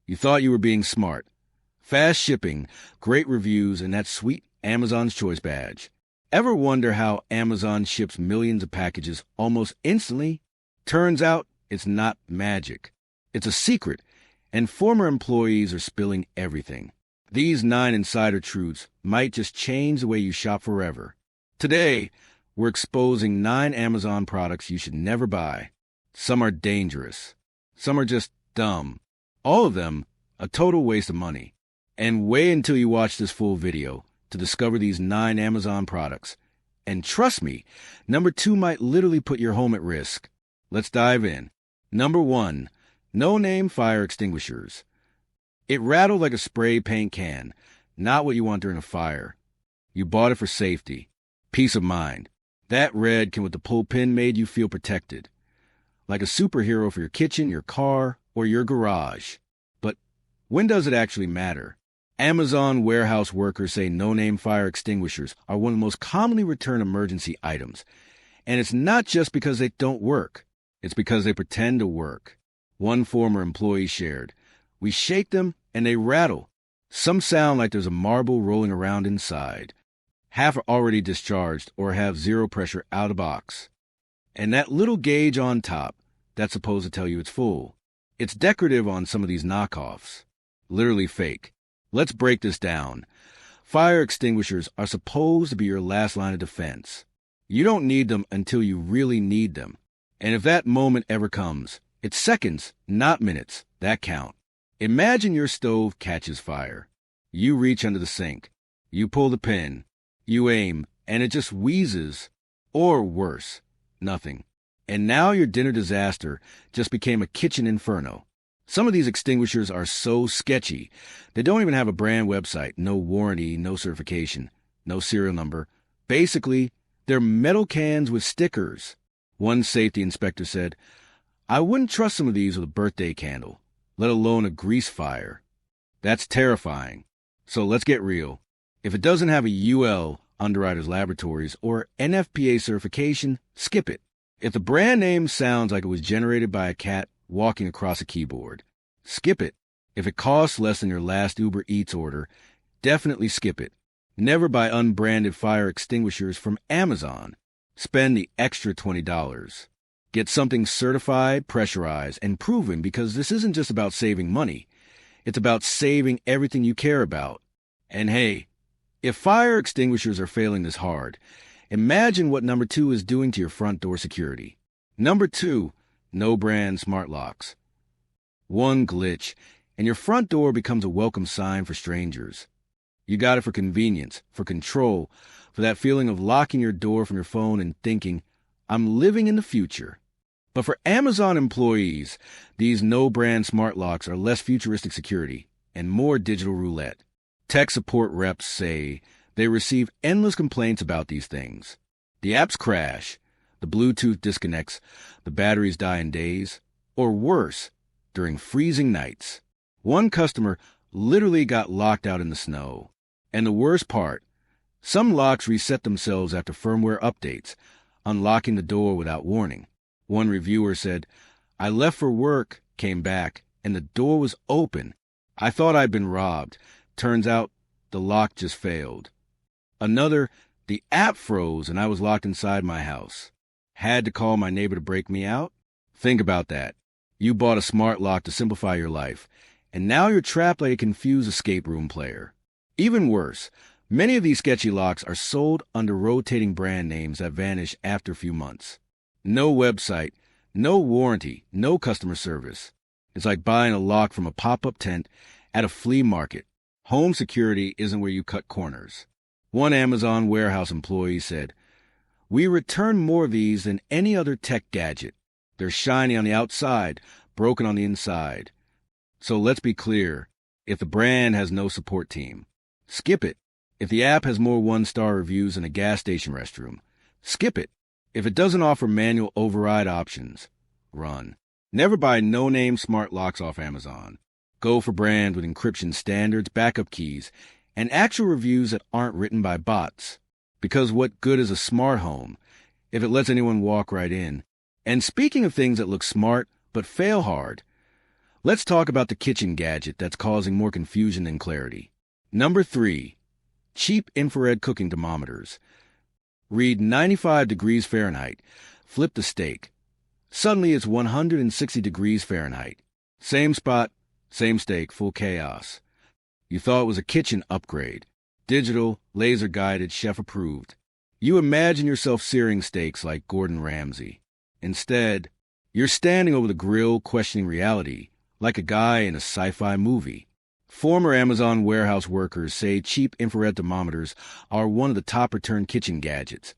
You thought you were being smart. Fast shipping, great reviews, and that sweet Amazon's Choice badge. Ever wonder how Amazon ships millions of packages almost instantly? Turns out it's not magic. It's a secret, and former employees are spilling everything. These 9 insider truths might just change the way you shop forever. Today, we're exposing 9 Amazon products you should never buy. Some are dangerous. Some are just dumb. All of them a total waste of money. And wait until you watch this full video to discover these 9 Amazon products. And trust me, number 2 might literally put your home at risk. Let's dive in. Number 1, no-name fire extinguishers. It rattled like a spray paint can, not what you want during a fire. You bought it for safety, peace of mind. That red can with the pull pin made you feel protected, like a superhero for your kitchen, your car, or your garage. But when does it actually matter? Amazon warehouse workers say no-name fire extinguishers are one of the most commonly returned emergency items. And it's not just because they don't work. It's because they pretend to work. One former employee shared, "We shake them and they rattle. Some sound like there's a marble rolling around inside. Half are already discharged or have zero pressure out of box. And that little gauge on top, that's supposed to tell you it's full. It's decorative on some of these knockoffs. Literally fake. Let's break this down. Fire extinguishers are supposed to be your last line of defense. You don't need them until you really need them. And if that moment ever comes, it's seconds, not minutes, that count. Imagine your stove catches fire. You reach under the sink. You pull the pin. You aim, and it just wheezes. Or worse, nothing. And now your dinner disaster just became a kitchen inferno. Some of these extinguishers are so sketchy, they don't even have a brand website, no warranty, no certification, no serial number. Basically, they're metal cans with stickers. One safety inspector said, "I wouldn't trust some of these with a birthday candle, let alone a grease fire." That's terrifying. So let's get real. If it doesn't have a UL, Underwriters Laboratories, or NFPA certification, skip it. If the brand name sounds like it was generated by a cat walking across a keyboard, skip it. If it costs less than your last Uber Eats order, definitely skip it. Never buy unbranded fire extinguishers from Amazon. Spend the extra $20. Get something certified, pressurized, and proven, because this isn't just about saving money. It's about saving everything you care about. And hey, if fire extinguishers are failing this hard, imagine what number 2 is doing to your front door security. Number 2, no brand smart locks. One glitch, and your front door becomes a welcome sign for strangers. You got it for convenience, for control, for that feeling of locking your door from your phone and thinking, "I'm living in the future." But for Amazon employees, these no-brand smart locks are less futuristic security and more digital roulette. Tech support reps say they receive endless complaints about these things. The apps crash, the Bluetooth disconnects, the batteries die in days, or worse, during freezing nights. One customer literally got locked out in the snow. And the worst part, some locks reset themselves after firmware updates, unlocking the door without warning. One reviewer said, "I left for work, came back, and the door was open. I thought I'd been robbed. Turns out the lock just failed." Another, "The app froze and I was locked inside my house. Had to call my neighbor to break me out." Think about that. You bought a smart lock to simplify your life, and now you're trapped like a confused escape room player. Even worse, many of these sketchy locks are sold under rotating brand names that vanish after a few months. No website, no warranty, no customer service. It's like buying a lock from a pop-up tent at a flea market. Home security isn't where you cut corners. One Amazon warehouse employee said, "We return more of these than any other tech gadget. They're shiny on the outside, broken on the inside." So let's be clear. If the brand has no support team, skip it. If the app has more one-star reviews than a gas station restroom, skip it. If it doesn't offer manual override options, run. Never buy no-name smart locks off Amazon. Go for brands with encryption standards, backup keys, and actual reviews that aren't written by bots. Because what good is a smart home if it lets anyone walk right in? And speaking of things that look smart but fail hard, Let's talk about the kitchen gadget that's causing more confusion than clarity. Number 3. Cheap infrared cooking thermometers. Read 95 degrees Fahrenheit. Flip the steak. Suddenly it's 160 degrees Fahrenheit. Same spot, same steak, full chaos. You thought it was a kitchen upgrade. Digital, laser-guided, chef-approved. You imagine yourself searing steaks like Gordon Ramsay. Instead, you're standing over the grill questioning reality, like a guy in a sci-fi movie. Former Amazon warehouse workers say cheap infrared thermometers are one of the top-return kitchen gadgets.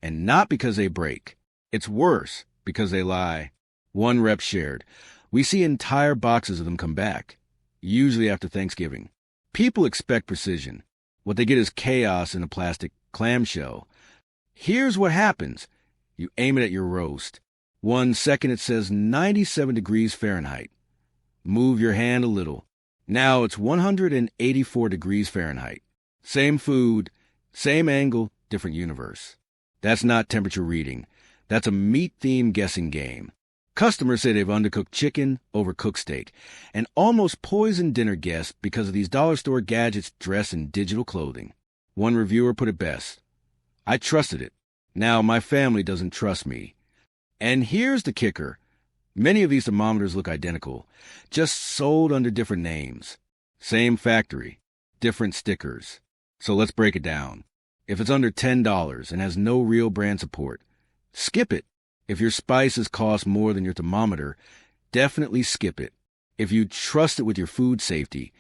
And not because they break. It's worse because they lie. One rep shared, "We see entire boxes of them come back, usually after Thanksgiving." People expect precision. What they get is chaos in a plastic clamshell. Here's what happens. You aim it at your roast. 1 second it says 97 degrees Fahrenheit. Move your hand a little. Now it's 184 degrees Fahrenheit. Same food, same angle, different universe. That's not temperature reading. That's a meat-themed guessing game. Customers say they've undercooked chicken, overcooked steak, and almost poisoned dinner guests because of these dollar store gadgets dressed in digital clothing. One reviewer put it best, "I trusted it. Now my family doesn't trust me." And here's the kicker. Many of these thermometers look identical, just sold under different names. Same factory, different stickers. So let's break it down. If it's under $10 and has no real brand support, skip it. If your spices cost more than your thermometer, definitely skip it. If you trust it with your food safety,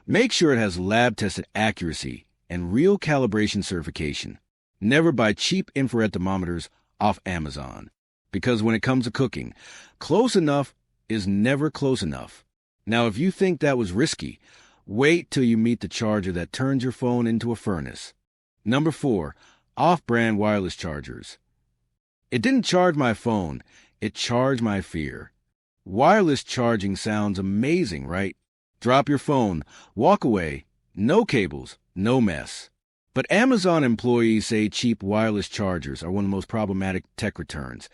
make sure it has lab-tested accuracy and real calibration certification. Never buy cheap infrared thermometers off Amazon. Because when it comes to cooking, close enough is never close enough. Now, if you think that was risky, wait till you meet the charger that turns your phone into a furnace. Number 4, off-brand wireless chargers. It didn't charge my phone, it charged my fear. Wireless charging sounds amazing, right? Drop your phone, walk away, no cables, no mess. But Amazon employees say cheap wireless chargers are one of the most problematic tech returns,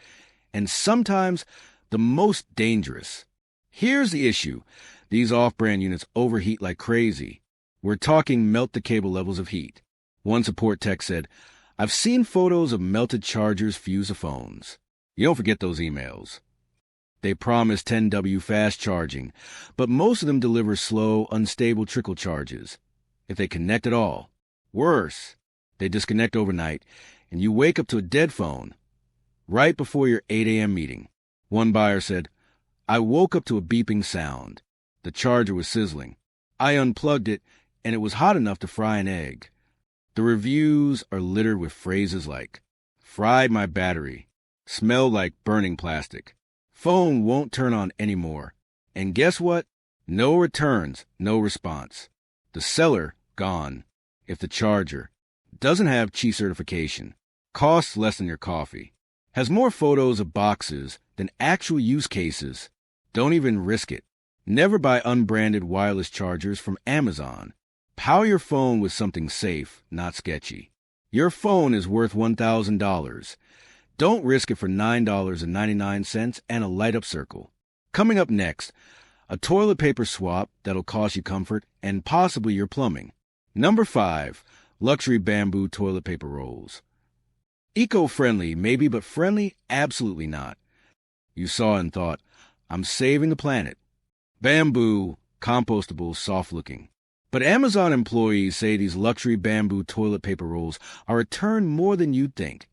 and sometimes the most dangerous. Here's the issue. These off-brand units overheat like crazy. We're talking melt-the-cable levels of heat. One support tech said, "I've seen photos of melted chargers fuse the phones." You don't forget those emails. They promise 10W fast charging, but most of them deliver slow, unstable trickle charges, if they connect at all. Worse, they disconnect overnight, and you wake up to a dead phone right before your 8 a.m. meeting. One buyer said, "I woke up to a beeping sound. The charger was sizzling. I unplugged it, and it was hot enough to fry an egg." The reviews are littered with phrases like, "Fried my battery," "Smelled like burning plastic," "Phone won't turn on anymore." And guess what? No returns, no response. The seller, gone. If the charger doesn't have Qi certification, costs less than your coffee, has more photos of boxes than actual use cases, don't even risk it. Never buy unbranded wireless chargers from Amazon. Power your phone with something safe, not sketchy. Your phone is worth $1,000. Don't risk it for $9.99 and a light-up circle. Coming up next, a toilet paper swap that'll cost you comfort and possibly your plumbing. Number 5, luxury bamboo toilet paper rolls. Eco-friendly, maybe, but friendly? Absolutely not. You saw and thought, "I'm saving the planet." Bamboo, compostable, soft-looking. But Amazon employees say these luxury bamboo toilet paper rolls are returned more than you'd think,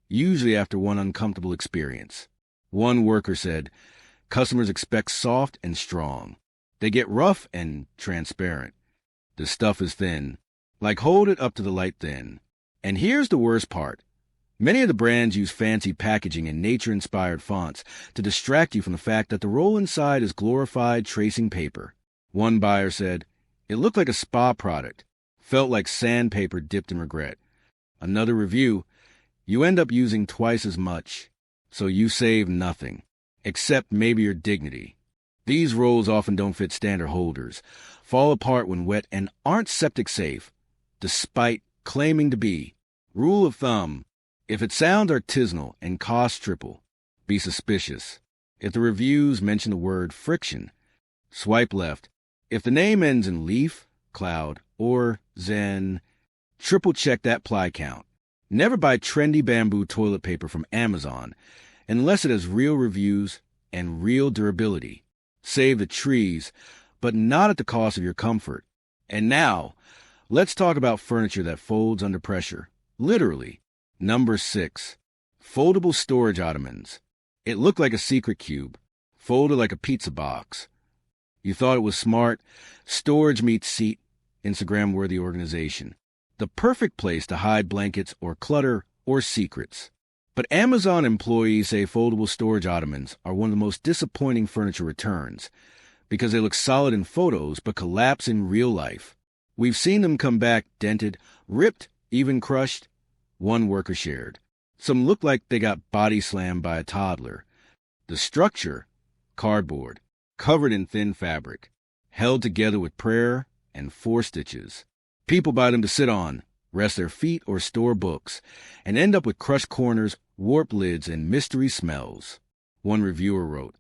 usually after one uncomfortable experience. One worker said, "Customers expect soft and strong. They get rough and transparent. The stuff is thin, like hold it up to the light thin." And here's the worst part. Many of the brands use fancy packaging and nature-inspired fonts to distract you from the fact that the roll inside is glorified tracing paper. One buyer said, "It looked like a spa product, felt like sandpaper dipped in regret." Another review, "You end up using twice as much, so you save nothing, except maybe your dignity." These rolls often don't fit standard holders, fall apart when wet, and aren't septic safe, despite claiming to be. Rule of thumb, if it sounds artisanal and costs triple, be suspicious. If the reviews mention the word friction, Swipe left. If the name ends in Leaf, Cloud, or Zen, triple check that ply count. Never buy trendy bamboo toilet paper from Amazon unless it has real reviews and real durability. Save the trees, but not at the cost of your comfort. And now, let's talk about furniture that folds under pressure. Literally. Number 6. Foldable storage ottomans. It looked like a secret cube, folded like a pizza box. You thought it was smart? Storage meets seat, Instagram-worthy organization. The perfect place to hide blankets or clutter or secrets. But Amazon employees say foldable storage ottomans are one of the most disappointing furniture returns because they look solid in photos but collapse in real life. We've seen them come back dented, ripped, even crushed. One worker shared. Some look like they got body slammed by a toddler. The structure, cardboard, covered in thin fabric, held together with prayer and 4 stitches. People buy them to sit on, rest their feet, or store books, and end up with crushed corners, warped lids, and mystery smells. One reviewer wrote,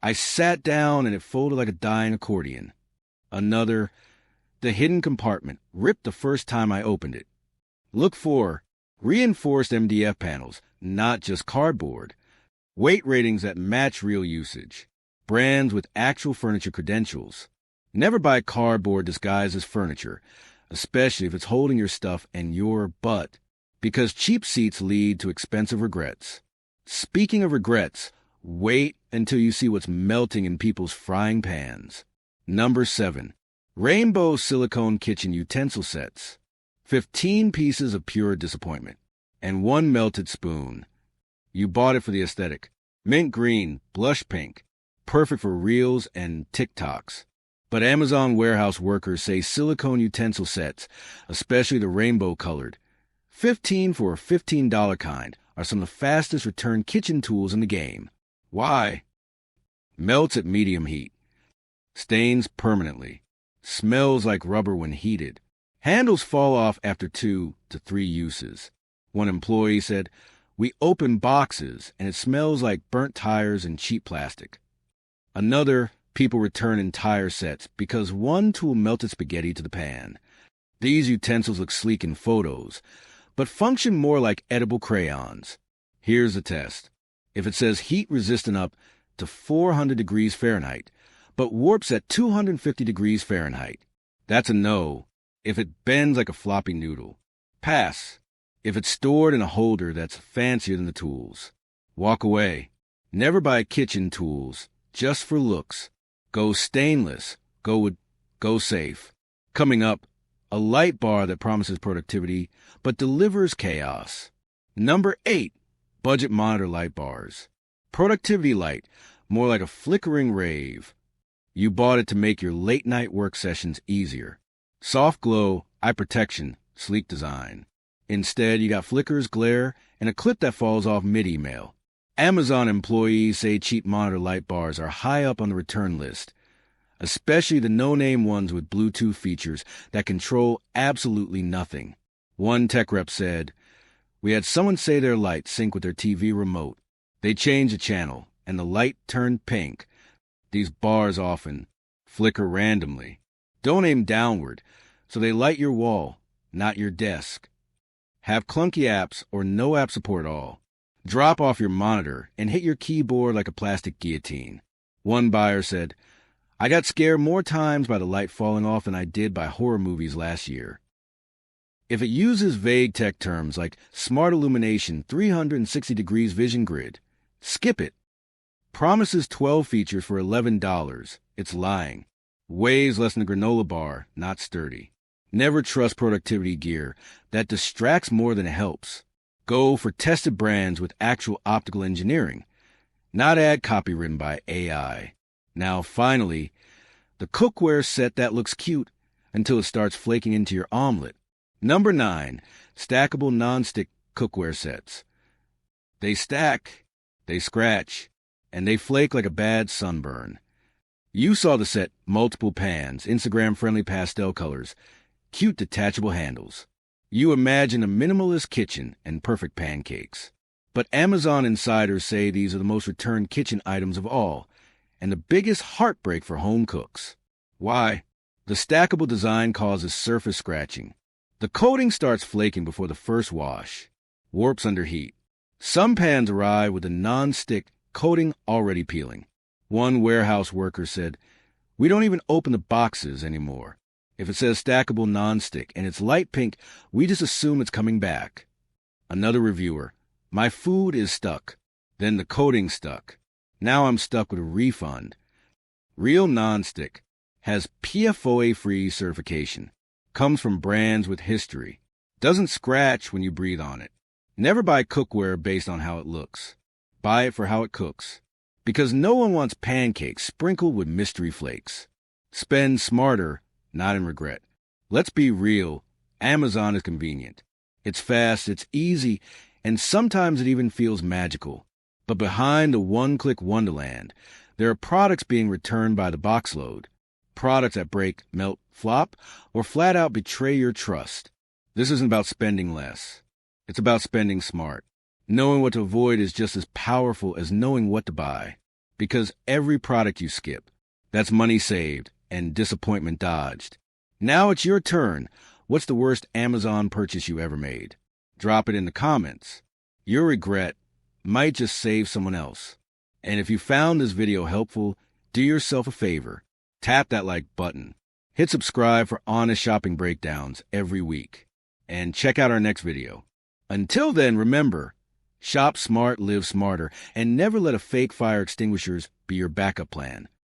"I sat down and it folded like a dying accordion." Another, "The hidden compartment ripped the first time I opened it." Look for reinforced MDF panels, not just cardboard. Weight ratings that match real usage. Brands with actual furniture credentials. Never buy cardboard disguised as furniture, especially if it's holding your stuff and your butt, because cheap seats lead to expensive regrets. Speaking of regrets, wait until you see what's melting in people's frying pans. Number 7. Rainbow silicone kitchen utensil sets. 15 pieces of pure disappointment, and 1 melted spoon. You bought it for the aesthetic. Mint green, blush pink, perfect for reels and TikToks. But Amazon warehouse workers say silicone utensil sets, especially the rainbow-colored, 15 for a $15 kind, are some of the fastest return kitchen tools in the game. Why? Melts at medium heat. Stains permanently. Smells like rubber when heated. Handles fall off after 2 to 3 uses. One employee said, "We open boxes and it smells like burnt tires and cheap plastic." Another, people return entire sets because one tool melted spaghetti to the pan. These utensils look sleek in photos, but function more like edible crayons. Here's the test. If it says heat resistant up to 400 degrees Fahrenheit, but warps at 250 degrees Fahrenheit, that's a no. If it bends like a floppy noodle, pass. If it's stored in a holder that's fancier than the tools, walk away. Never buy kitchen tools just for looks. Go stainless. Go safe. Coming up, a light bar that promises productivity but delivers chaos. Number 8, budget monitor light bars. Productivity light, more like a flickering rave. You bought it to make your late night work sessions easier. Soft glow, eye protection, sleek design. Instead, you got flickers, glare, and a clip that falls off mid-email. Amazon employees say cheap monitor light bars are high up on the return list, especially the no-name ones with Bluetooth features that control absolutely nothing. One tech rep said, "We had someone say their light synced with their TV remote. They changed the channel, and the light turned pink. These bars often flicker randomly. Don't aim downward, so they light your wall, not your desk. Have clunky apps or no app support at all. Drop off your monitor and hit your keyboard like a plastic guillotine." One buyer said, "I got scared more times by the light falling off than I did by horror movies last year." If it uses vague tech terms like smart illumination 360 degrees vision grid, skip it. Promises 12 features for $11. It's lying. Weighs less than a granola bar, not sturdy. Never trust productivity gear that distracts more than it helps. Go for tested brands with actual optical engineering, not ad copy written by AI. Now, finally, the cookware set that looks cute until it starts flaking into your omelet. Number 9, stackable nonstick cookware sets. They stack, they scratch, and they flake like a bad sunburn. You saw the set, multiple pans, Instagram-friendly pastel colors, cute detachable handles. You imagine a minimalist kitchen and perfect pancakes. But Amazon insiders say these are the most returned kitchen items of all, and the biggest heartbreak for home cooks. Why? The stackable design causes surface scratching. The coating starts flaking before the first wash. Warps under heat. Some pans arrive with a non-stick coating already peeling. One warehouse worker said, "We don't even open the boxes anymore. If it says stackable non-stick and it's light pink, we just assume it's coming back." Another reviewer, "My food is stuck. Then the coating stuck. Now I'm stuck with a refund." Real non-stick has PFOA-free certification. Comes from brands with history. Doesn't scratch when you breathe on it. Never buy cookware based on how it looks. Buy it for how it cooks. Because no one wants pancakes sprinkled with mystery flakes. Spend smarter, not in regret. Let's be real. Amazon is convenient. It's fast, it's easy, and sometimes it even feels magical. But behind the one-click wonderland, there are products being returned by the boxload. Products that break, melt, flop, or flat out betray your trust. This isn't about spending less. It's about spending smart. Knowing what to avoid is just as powerful as knowing what to buy. Because every product you skip, that's money saved and disappointment dodged. Now it's your turn. What's the worst Amazon purchase you ever made? Drop it in the comments. Your regret might just save someone else. And if you found this video helpful, do yourself a favor. Tap that like button. Hit subscribe for honest shopping breakdowns every week. And check out our next video. Until then, remember, shop smart, live smarter, and never let a fake fire extinguishers be your backup plan.